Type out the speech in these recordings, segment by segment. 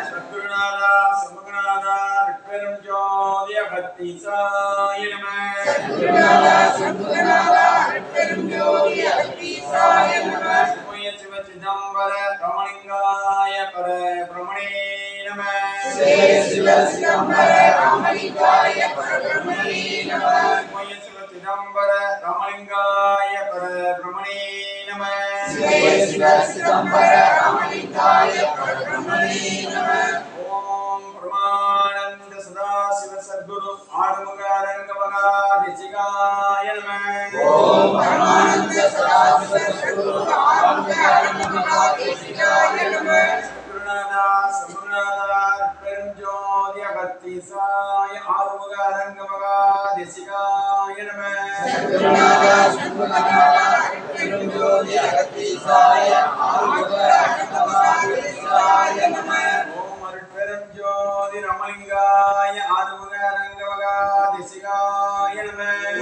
சத்குருநாதா சமகநாதா அருட்பெரும் ஜோதி அகத்தீசாய நம. சிவ சிதம்பர ராமலிங்காய பர பிரமணே நம. சிவ சிதம்பர ராமலிங்காய பர பிரமணே நம. சிவ சிதம்பர ராமலிங்காய பர பிரமணே நம. சிவ சிதம்பர ராமலிங்காய பர பிரமணே நம. ஓம் பிரமானந்த சதாசிவ சத்குரு ஆறுமுக அரங்கமகாதிசிகாய நம. ஓம் பிரமானந்த சதாசிவ சத்குரு ஆறுமுக அரங்கமகாதிசிகாய நம. சத்குருநாதா சமகநாதா அருட்பெரும் ஜோதி அகத்தீசாய ஆறுமுக அரங்கமகாதிசிகாய நம. சத்குருநாதா சமகநாதா அருட்பெரும் ஜோதி அகத்தீசாய ஆறுமுக அரங்கமகாதிசிகாய நம. ஓம் அருட்பெரும் ஜோதி ராமலிங்காய ஆறுமுக அரங்கமகாதிசிகாய நம.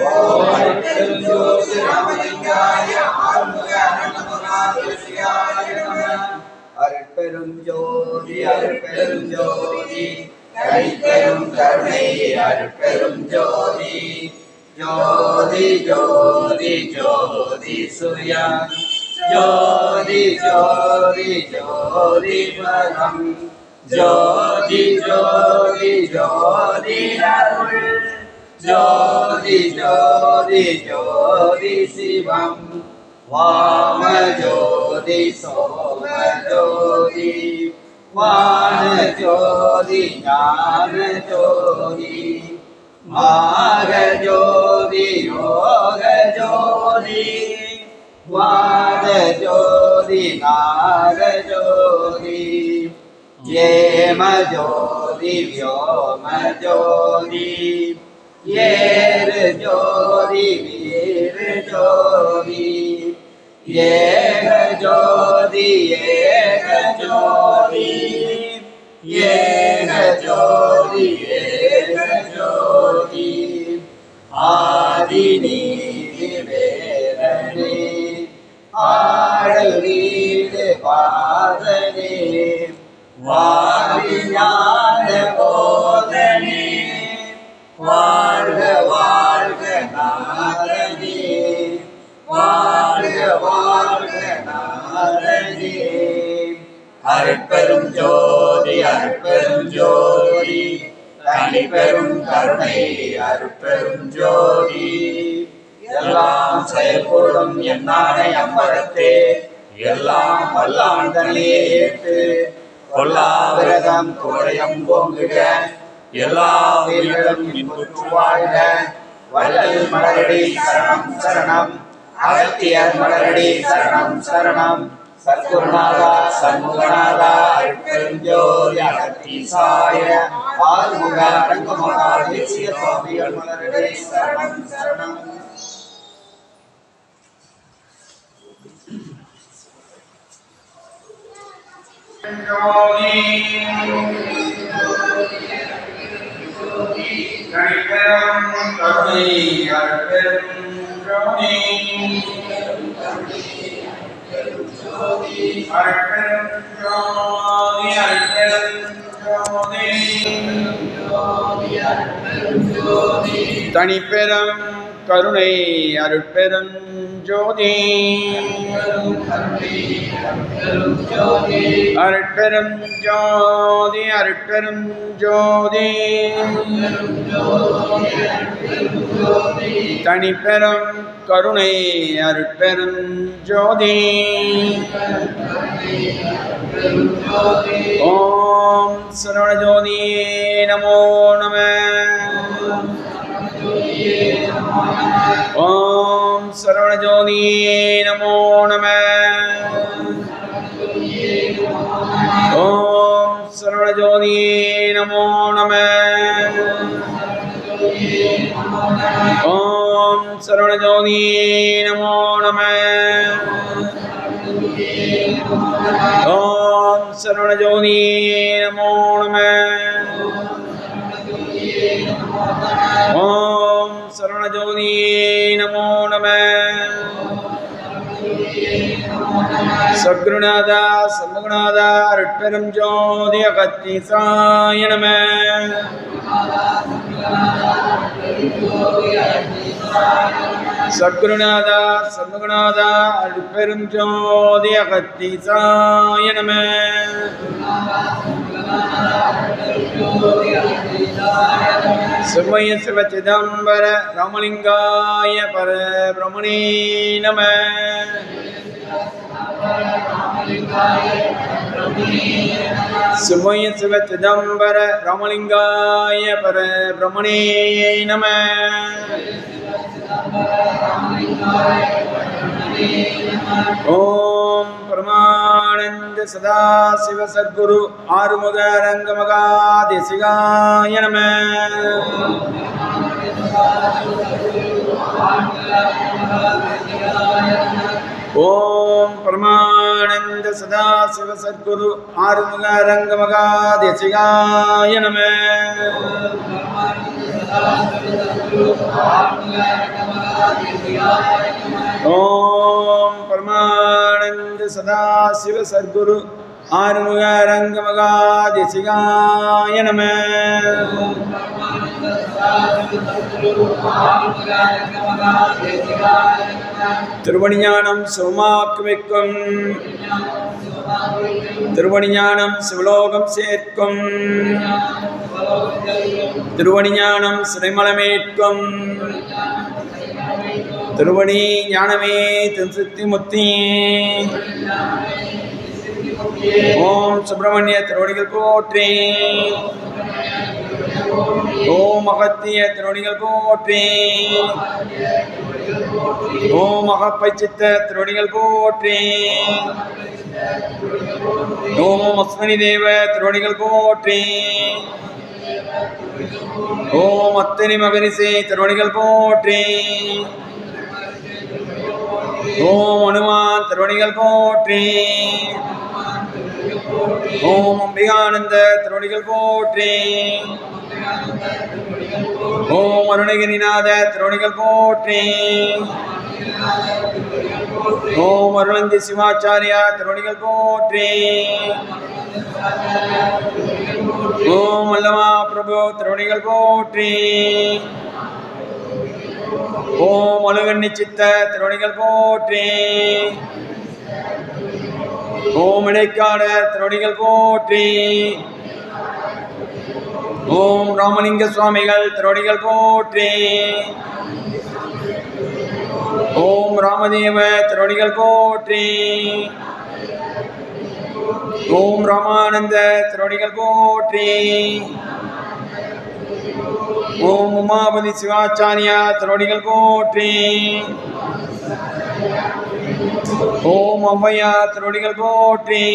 ஓம் அருட்பெரும் ஜோதி ராமலிங்காய ஆறுமுக அரங்கமகாதிசிகாய நம. அருட்பெரும் ஜோதி அருட்பெரும் ஜோதி தனிப்பெரும் கருணை அருட்பெரும் ஜோதி ஜோதி ஜோதி ஜோதி சூர்யம் ஜோதி ஜோதி ஜோதி பரம் ஜோதி ஜோதி ஜோதி அருள் ஜோதி ஜோதி ஜோதி சிவம் வாம ஜோதி சோம ஜோதி வான ஜோதி ஞான ஜோதி மாக ஜோதி யோக ஜோதி வாத ஜோதி நாக ஜோதி ஏம ஜோதி வியோம ஜோதி ஏரு ஜோதி வீரு ஜோதி ஏக ஜோதி ஏக ஜோதி ஏக ஜோதி ஏக ஜோதி ஆதி நீதி வேதனே ஆடல் வீடு பாதனே வாரி ஞான போதனே வாழ்க வாழ்க நாதனே வாழ்க வாழ்க நாதனே. அருட்பெரும் ஜோதி அருட்பெரும் ஜோதி தனிப்பெரும் கருணை அருட்பெரும் ஜோதி எல்லாம் செயல்படும் என்னானை அம்பரத்தே எல்லாம் வல்லாண்டனே ஏற்று கொல்லாவிரதம் கோடையம் போங்குக எல்லா உயிர்களும் இன்புற்று வாழ்க. வள்ளல் மலரடி சரணம் சரணம் அகத்தியர் மலரடி சரணம் சரணம். சத்குருநாதா சண்முகநாதா அருட்பெரும் ஜோதி அகத்தீசாய ஆறுமுக அரங்கமகாதிசிய சுவாமிகள் மலரடி சரணம் சரணம். தனிப்பெரும் கருணை அருட்பெரும் ஜோதி அருட்பெரும் ஜோதி அருட்பெரும் ஜோதி தனிப்பெரும் கருணை அருட்பெரும் ஜோதி அருட்பெரும் ஜோதி அருட்பெரும் ஜோதி தனிப்பெரும் கருணை அருட்பெரும் ஜோதி. ஓம் சரவண ஜோதியே நமோ நம. ஓம் சரவண ஜோதியே நமோ நம. ஓம் சரவண ஜோதியே நமோ நம. ஓம் சரவண ஜோதியே நமோ நம. ஓம் சரவண ஜோதியே நமோ நம. ஓம் சரவண ஜோதியே நமோ நம. சத்குருநாதா சண்முகநாதா அருட்பெரும் ஜோதி அகத்தீசாய நம. சத்குருநாதா சண்முகநாதா அருட்பெரும் ஜோதி அகத்தீசாய நம. சிவய சிவ சிதம்பர ராமலிங்காய பர பிரமணே நம. சிவய சிவ சிதம்பர ராமலிங்காய பர பிரமணே நம. ஓம் பரமானந்த சதாசிவ சத்குரு ஆறுமுக அரங்க மகாதேசிகாய நம. ஓம் பரமானந்த சதாசிவ சத்குரு ஆறுமுக அரங்க மகாதேசிகாய நம. ஓம் பரமானந்த சதாசிவ சத்குரு ஆறுமுக அரங்க மகாதேசிகாய நம. திருவடிஞானம் சிவமாக்குமிக்கும், திருவடிஞானம் சிவலோகம் சேர்க்கும், திருவடிஞானம் சிறைமலமேற்கும், திருவடி ஞானமே திருசித்தி முத்தி. ஓம் சுப்பிரமணிய திருவடிகள் போற்றி. ஓம் அகத்திய திருவடிகள் போற்றி. ஓம் அகப்பை சித்த திருவடிகள் போற்றி. ஓம் அஸ்வினி தேவ திருவடிகள் போற்றி. ஓம் அத்தனி மகரிஷி திருவடிகள் போற்றி. ஓம் அனுமான் திருவடிகள் போற்றி. ஓம் அம்பிகானந்த திருவடிகள் போற்றி. ஓம் அருணகிரிநாத திருவடிகள் போற்றி. ஓம் அருளந்தி சிவாச்சாரியா திருவடிகள் போற்றி. ஓம் அல்லமா பிரபு திருவடிகள் போற்றி. ஓம் அழுகண்ணி சித்த திருவடிகள் போற்றி. ஓம் இடைக்காட திருவடிகள் போற்றி. ஓம் ராமலிங்க சுவாமிகள் திருவடிகள் போற்றி. ஓம் ராமதேவ திருவடிகள் போற்றி. ஓம் ராமானந்த திருவடிகள் போற்றி. ஓம் உமாபதி சிவாச்சாரியா திருவடிகள் போற்றி. ஓம் ஔவையா திருவடிகள் போற்றி.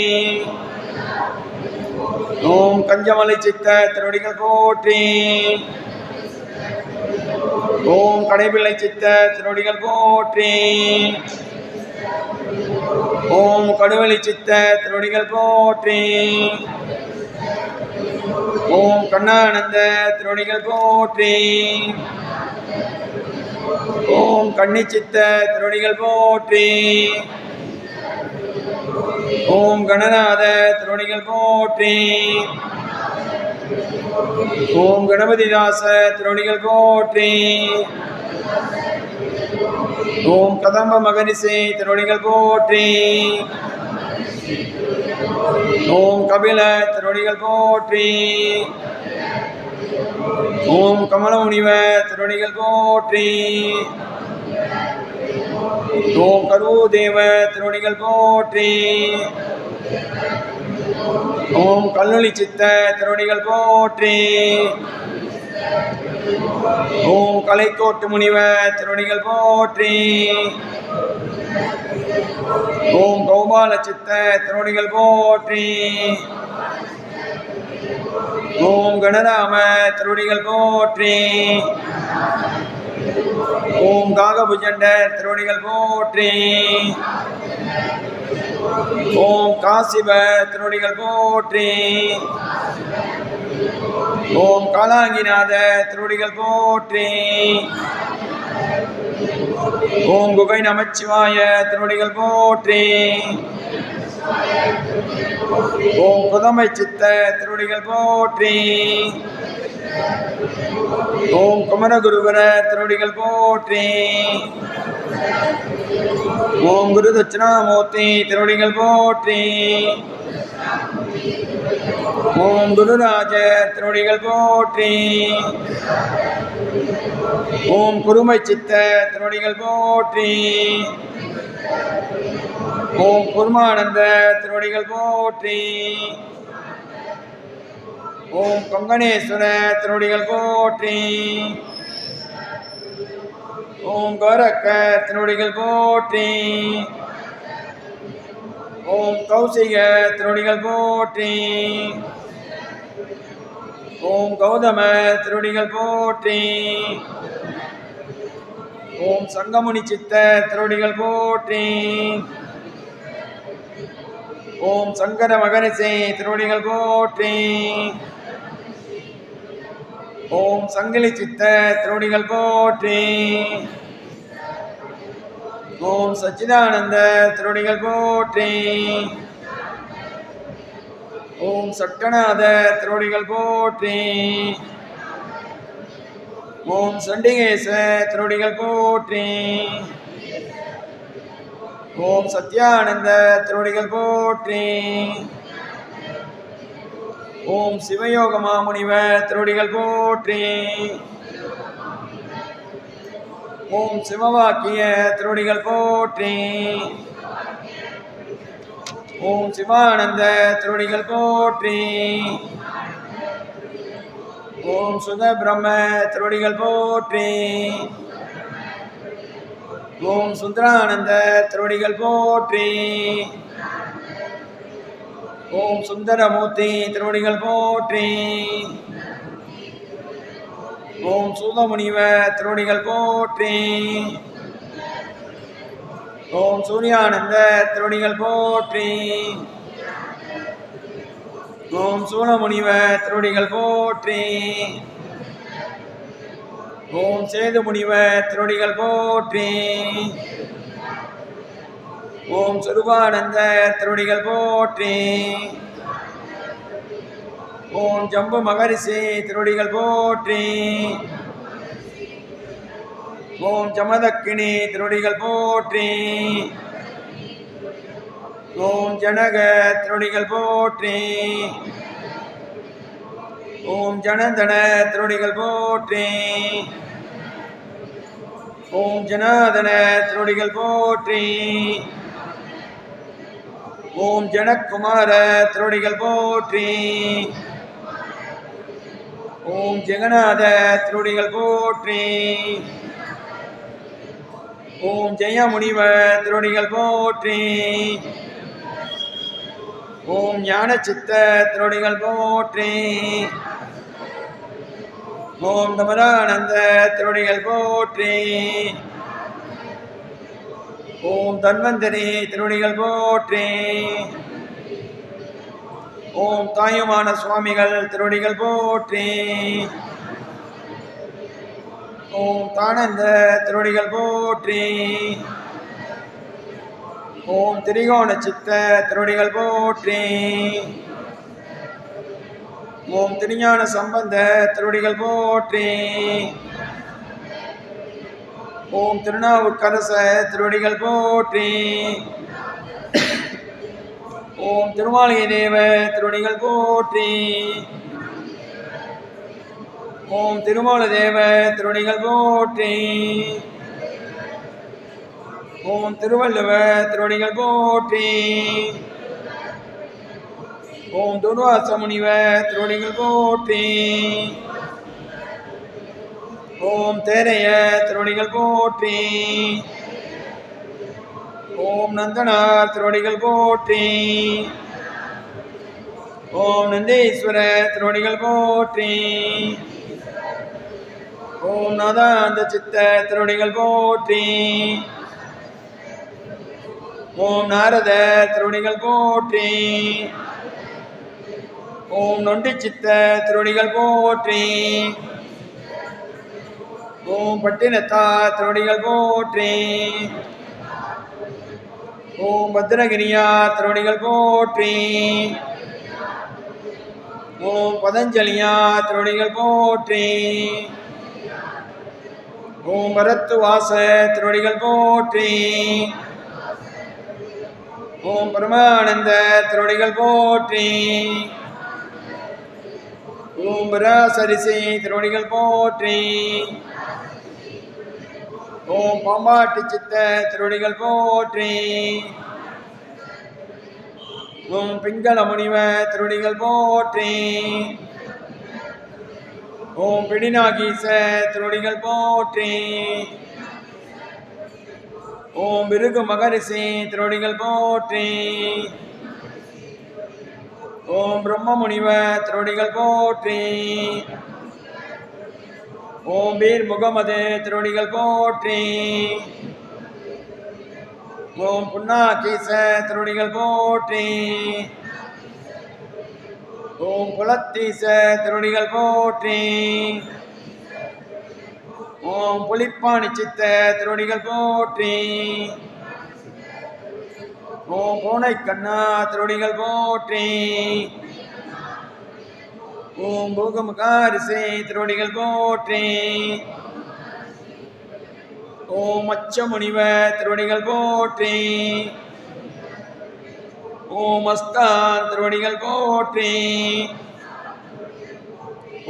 ஓம் கஞ்சமலை சித்த திருவடிகள் போற்றி. ஓம் கடைபிள்ளை சித்த திருவடிகள் போற்றி. ஓம் கடுவெளி சித்த திருவடிகள் போற்றி. ஓம் கண்ணானந்த திருவடிகள் போற்றி. ஓம் கன்னிச்சித்த திருவடிகள் போற்றி. ஓம் கணநாத திருவடிகள் போற்றி. ஓம் கணபதிதாச திருவடிகள் போற்றி. ஓம் கதம்ப மகரிஷி திருவடிகள் போற்றி. ஓம் கபில திருவடிகள் போற்றி. ஓம் கமல முனிவ திருவடிகள் போற்றி. ஓம் கருதேவ திருவடிகள் போற்றி. ஓம் கல்லொளி சித்த திருவடிகள் போற்றி. ஓம் கலைக்கோட்டு முனிவ திருவடிகள் போற்றி. ஓம் கௌபால சித்த திருவடிகள் போற்றி. ஓம் கணராம திருவடிகள் போற்றி. ஓம் காகபுஜண்ட திருவடிகள் போற்றி. ஓம் காசிப திருவடிகள் போற்றி. ஓம் காலாங்கிநாத திருவடிகள் போற்றி. ஓம் குகை நமச்சிவாய திருவடிகள் போற்றி. ஓம் புதமை சித்த திருவடிகள் போற்றி. ஓம் குமரகுருவர திருவடிகள் போற்றி. ஓம் குரு தட்சிணாமூர்த்தி திருவடிகள் போற்றி. ஓம் குருராஜ திருவடிகள் போற்றி. ஓம் குருமை சித்த திருவடிகள் போற்றி. ஓம் குருமானந்த திருவடிகள் போற்றி. ஓம் கொங்கணேஸ்வர திருவடிகள் போற்றி. ஓம் கோரக்க திருவடிகள் போற்றி. ஓம் கௌசிக திருவடிகள் போற்றி. ஓம் கௌதம திருவடிகள் போற்றி. ஓம் சங்கமுனி சித்த திருவடிகள் போற்றி. ஓம் சங்கர மகரிஷி திருவடிகள் போற்றி. ஓம் சங்கிலி சித்த திருவடிகள் போற்றி. ஓம் சச்சிதானந்த திருவடிகள் போற்றி. ஓம் சட்டநாத திருவடிகள் போற்றி. ஓம் சண்டிகேச திருவடிகள் போற்றி. ஓம் சத்யானந்த திருவடிகள் போற்றி. ஓம் சிவயோக மாமுனிவ திருவடிகள் போற்றி. ஓம் சிவவாக்கிய திருவடிகள் போற்றி. ஓம் சிவானந்த திருவடிகள் போற்றி. ஓம் சுத பிரம்ம திருவடிகள் போற்றி. ஓம் சுந்தரானந்த திருவடிகள் போற்றி. ஓம் சுந்தரமூர்த்தி திருவடிகள் போற்றி. ஓம் சூதமுனிவ திருவடிகள் போற்றி. ஓம் சூர்யானந்த திருவடிகள் போற்றி. ஓம் சூலமுனிவ திருவடிகள் போற்றி. ஓம் சேதுமுனிவ திருவடிகள் போற்றி. ஓம் சுருபானந்த திருவடிகள் போற்றி. ஓம் ஜம்பு மகரிஷி திருவடிகள் போற்றி. ஓம் ஜமதக்கினி திருவடிகள் போற்றி. ஓம் ஜனக திருவடிகள் போற்றி. ஓம் ஜனந்தன திருவடிகள் போற்றி. ஓம் ஜனாதன திருவடிகள் போற்றி. ஓம் ஜனக்குமார திருவடிகள் போற்றி. ஓம் ஜெகநாத திருவடிகள் போற்றி. ஓம் ஜெயமுனிவ திருவடிகள் போற்றி. ஓம் ஞானசித்த திருவடிகள் போற்றி. ஓம் தமரானந்த திருவடிகள் போற்றி. ஓம் தன்வந்தரி திருவடிகள் போற்றி. ஓம் தாயுமான சுவாமிகள் திருவடிகள் போற்றி. ஓம் தானந்த திருவடிகள் போற்றி. ஓம் திரிகோண சித்த திருவடிகள் போற்றி. ஓம் திருஞான சம்பந்த திருவடிகள் போற்றி. ஓம் திருநாவுக்கரச திருவடிகள் போற்றி. ஓம் திருமாளிகை தேவ திருவடிகள் போற்றி. ஓம் திருமூல தேவ திருவடிகள் போற்றி. ஓம் திருவள்ளுவ திருவடிகள் போற்றி. ஓம் துர்வாச முனிவ திருவடிகள் போற்றி. ஓம் தேரைய திருவடிகள் போற்றி. ஓம் நந்தனார் திருவடிகள் போற்றி. ஓம் நந்தீஸ்வர திருவடிகள் போற்றி. ஓம் நாதாந்த சித்த திருவடிகள் போற்றி. ஓம் நாரத திருவடிகள் போற்றி. ஓம் நொண்டி சித்த திருவடிகள் போற்றி. ஓம் பட்டினத்தார் திருவடிகள் போற்றி. ஓம் பத்ரகிரியார் திருவடிகள் போற்றி. ஓம் பதஞ்சலியார் திருவடிகள் போற்றி. ஓம் பரத்துவாச திருவடிகள் போற்றி. ஓம் பரமானந்த திருவடிகள் போற்றி. ஓம் பராசரிசி திருவடிகள் போற்றி. ஓம் பாம்பாட்டி சித்த திருவடிகள் போற்றி. ஓம் பிங்கள முனிவ திருவடிகள் போற்றி. ஓம் பிடிநாகீச திருவடிகள் போற்றி. ஓம் பிருகு மகரிஷி திருவடிகள் போற்றி. ஓம் பிரம்ம முனிவ திருவடிகள் போற்றி. ஓம் பீர் முகமது திருவடிகள் போற்றி. ஓம் புன்னாகீச திருவடிகள் போற்றி. ஓம் புலத்தீச திருவடிகள் போற்றி. ஓம் புலிப்பாணி சித்த திருவடிகள் போற்றி. ஓம் பூனை கண்ணா திருவடிகள் போற்றி. ஓம் பூகமுகாரிசை திருவடிகள் போற்றி. ஓம் அச்ச முனிவ திருவடிகள் போற்றி. ஓம் அஸ்தான் திருவடிகள் போற்றி.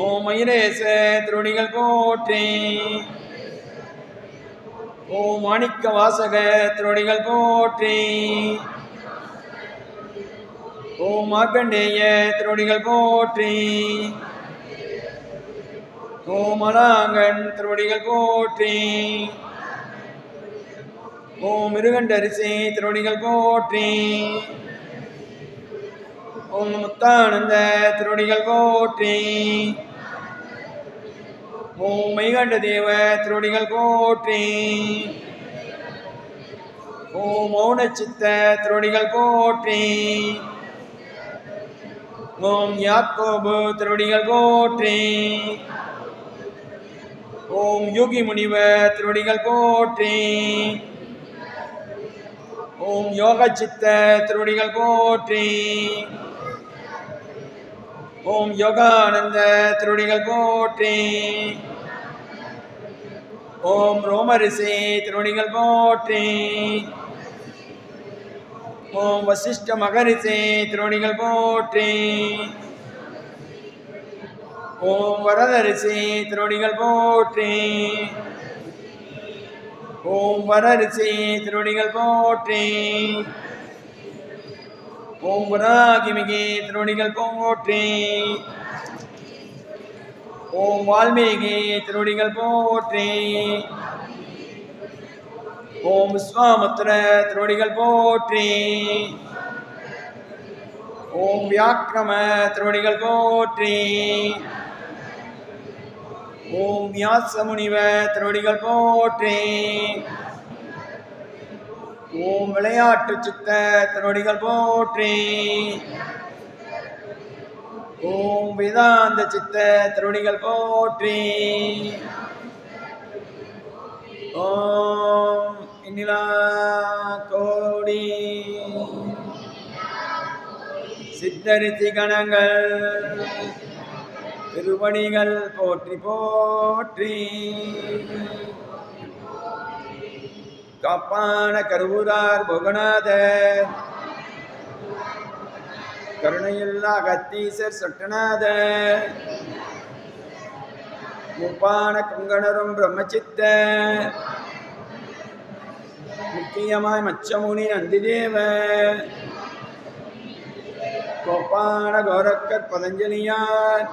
ஓம் மயிரேச திருவடிகள் போற்றி. ஓம் மாணிக்க வாசக திருவடிகள் போற்றி. ஓம் மார்க்கண்டேய திருவடிகள் போற்றி. ஓம் அலாங்கன் திருவடிகள் போற்றி. ஓம் மிருகண்டரிசி திருவடிகள் போற்றி. ஓம் முத்தானந்த திருவடிகள் போற்றி. ஓம் மைகண்ட தேவ திருவடிகள் போற்றி. ஓம் மௌன சித்த திருவடிகள் போற்றி. ஓம் யாக்கோபு திருவடிகள் போற்றி. ஓம் யோகி முனிவ திருவடிகள் போற்றி. ஓம் யோக சித்த திருவடிகள் போற்றி. ஓம் யோகானந்த திருவடிகள் போற்றி. ஓம் ரோமரிஷி திருவடிகள் போற்றி. ஓம் வசிஷ்ட மகரிஷி திருவடிகள் போற்றி. ஓம் வரதரிஷி திருவடிகள் போற்றி. ஓம் வரரிஷி திருவடிகள் போற்றி. ஓம் வராகிமிகி திருவடிகள் போற்றி. ஓம் வால்மீகி திருவடிகள் போற்றி. ஓம் விஸ்வாமித்திர திருவடிகள் போற்றி. ஓம் வியாக்கிரம திருவடிகள் போற்றி. ஓம் வியாச முனிவ திருவடிகள் போற்றி. ஓம் விளையாட்டு சித்த திருவடிகள் போற்றி. ஓம் வேதாந்த சித்த திருவடிகள் போற்றி. ஓம் இன்னிலா கோடி சித்தரிசி கணங்கள் திருவடிகள் போற்றி போற்றி. காப்பான கருவூரார் புகநாதர் கருணையில்லா அகத்தீசர் சொட்டநாதர் முப்பான கங்கணரும் பிரம்மச்சித்த முக்கியமாய் மச்சமுனி நந்திதேவ கோப்பான கோரக்கர் பதஞ்சலியார்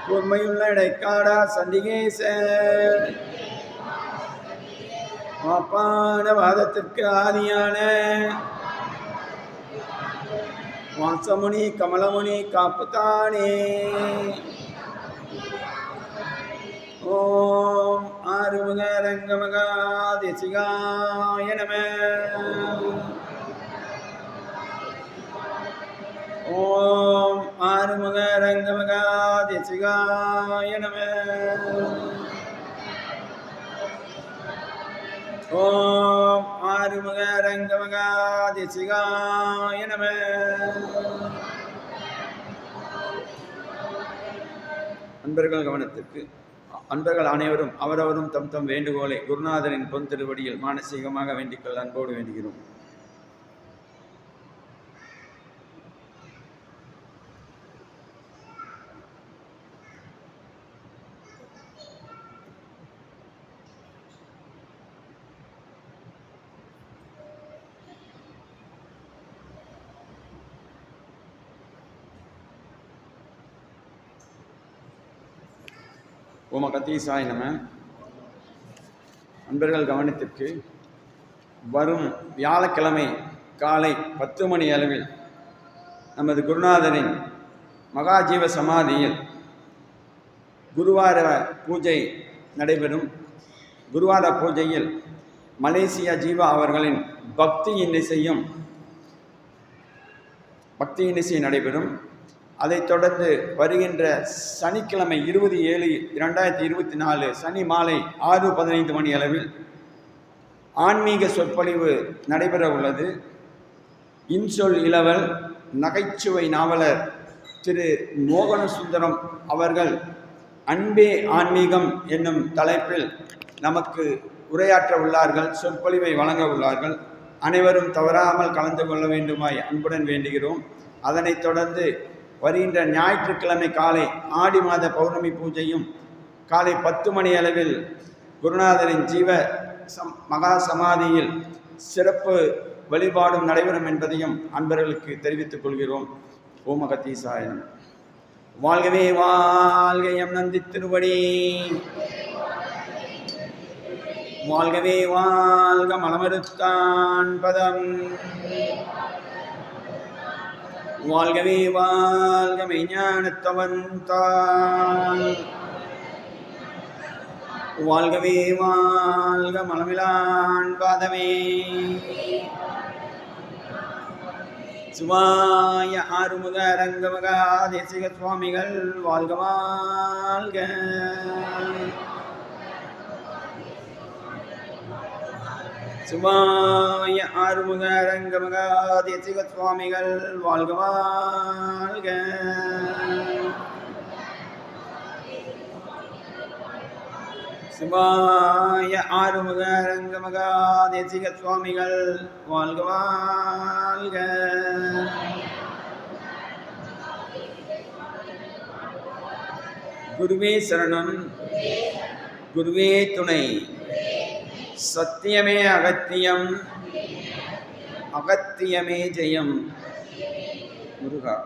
கூர்மையுள்ள இடைக்காடா சண்டிகேசர் மாப்பான வாதத்திற்கு ஆதியான வாசமுனி கமலமுனி காப்புத்தானே. ஓம் ஆறுமுக ரங்கமகா தேசிகாய நம. ஓம் ஆறுமுக ரங்கமகாதிசிகாய நம. ஓம் ஆறுமுக ரங்கமகாதிசிகாய நம. அன்பர்கள் கவனத்திற்கு. அன்பர்கள் அனைவரும் அவரவரும் தம் தம் வேண்டுகோளை குருநாதரின் பொன் திருவடியில் மானசீகமாக வேண்டிக்கொள்ள அன்போடு வேண்டுகிறோம். ஓம கத்தீசாய் நம. அன்பர்கள் கவனத்திற்கு. வரும் வியாழக்கிழமை காலை 10 மணி அளவில் நமது குருநாதரின் மகாஜீவ சமாதியில் குருவார பூஜை நடைபெறும். குருவார பூஜையில் மலேசியா ஜீவா அவர்களின் பக்தி இன்னிசை நடைபெறும். அதைத் தொடர்ந்து வருகின்ற சனிக்கிழமை 20/7/2024 சனி மாலை 6:15 மணி அளவில் ஆன்மீக சொற்பொழிவு நடைபெற உள்ளது. இன்சொல் இளவல் நகைச்சுவை நாவலர் திரு மோகனசுந்தரம் அவர்கள் அன்பே ஆன்மீகம் என்னும் தலைப்பில் நமக்கு உரையாற்ற உள்ளார்கள், சொற்பொழிவை வழங்க உள்ளார்கள். அனைவரும் தவறாமல் கலந்து கொள்ள வேண்டுமாய் அன்புடன் வேண்டுகிறோம். அதனைத் தொடர்ந்து வருகின்ற ஞாயிற்றுக்கிழமை காலை ஆடி மாத பௌர்ணமி பூஜையும் காலை 10 மணி அளவில் குருநாதரின் ஜீவ மகா சமாதியில் சிறப்பு வழிபாடும் நடைபெறும் என்பதையும் அன்பர்களுக்கு தெரிவித்துக் கொள்கிறோம். ஓம் அகத்தீசாயனம். வாழ்கவே வாழ்க எம் நந்தி திருவடி. வாழ்கவே வாழ்க மலமறுத்தான் பதம். வாழ்கவே வாழ்க மெய்ஞானத்தவன்தான். வாழ்கவே வாழ்க மலமிலான் பாதமே. சிவாய ஆறுமுக ரங்கமகா தேசிக சுவாமிகள் வாழ்க வாழ்க. சிவாய ஆறுமுக ரங்கமகா தேசிக சுவாமிகள் வாழ்க வாழ்க. சிவாய ஆறுமுக ரங்கமகா தேசிக சுவாமிகள் வாழ்க வாழ்க. குருவே சரணம், குருவே துணை. சத்தியமே அகத்தியம், அகத்தியமே ஜெயம். முருகா.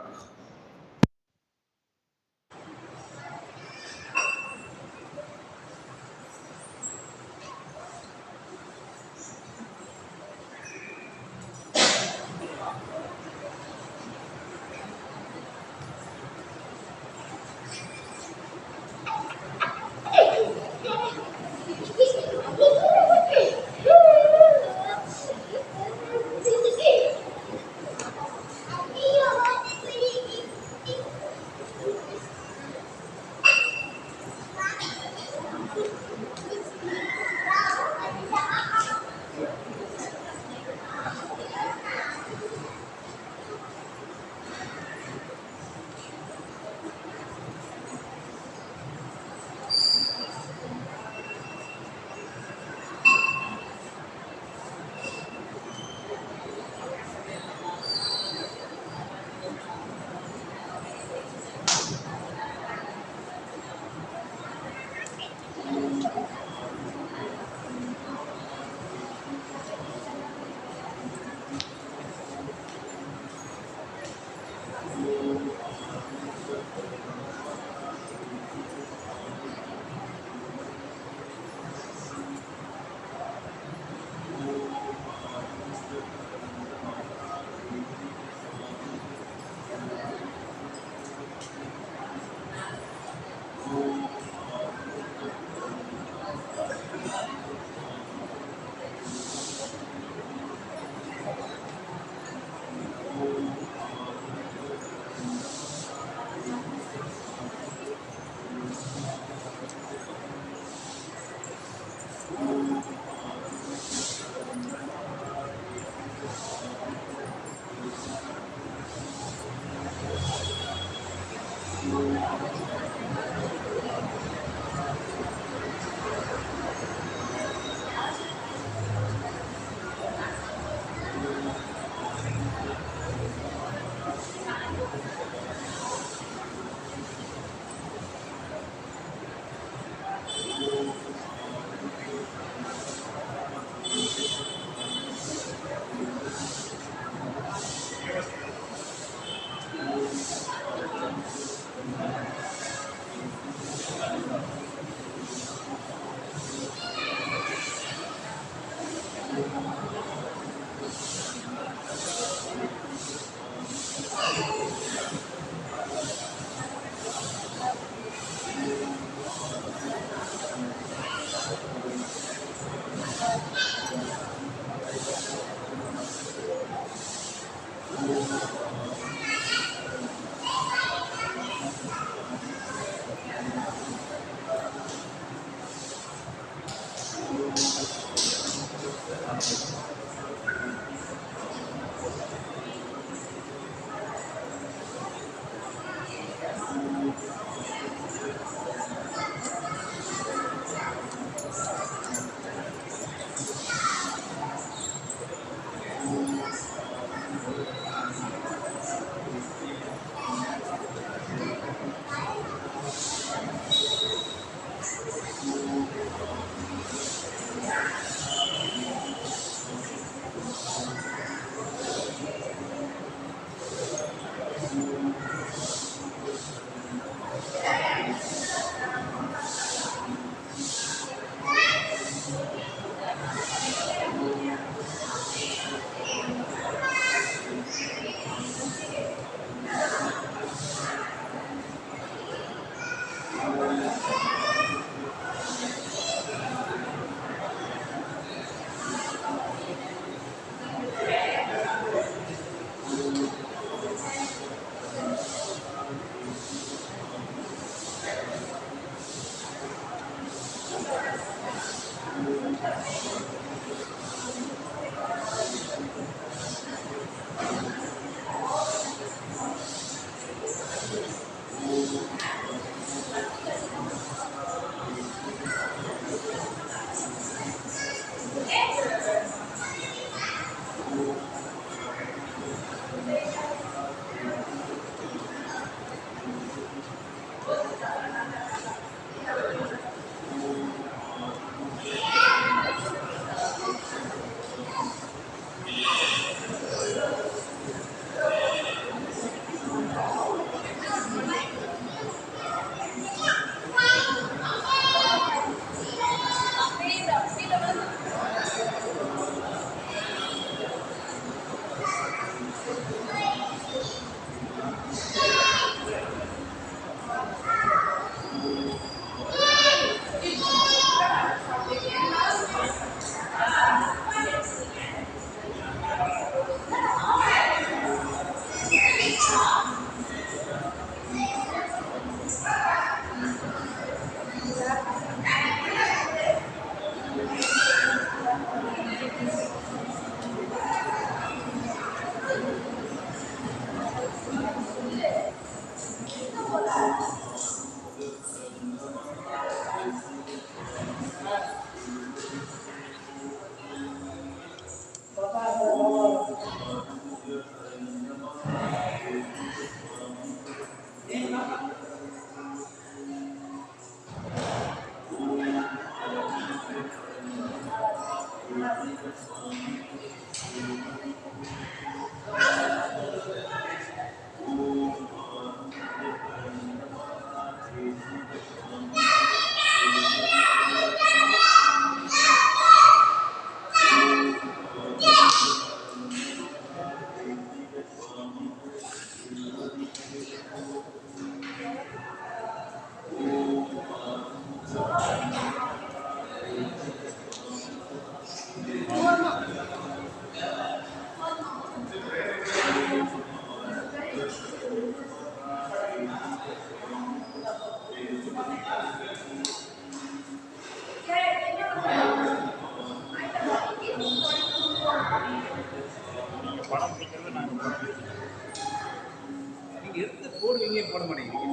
எடுத்து போடுவீங்க போட மாட்டேங்கிறீங்க.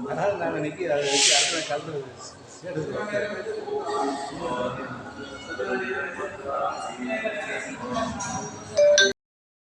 அதனால நாங்கள் இன்னைக்கு அதை வச்சு அடுத்த கலந்து சேர்த்து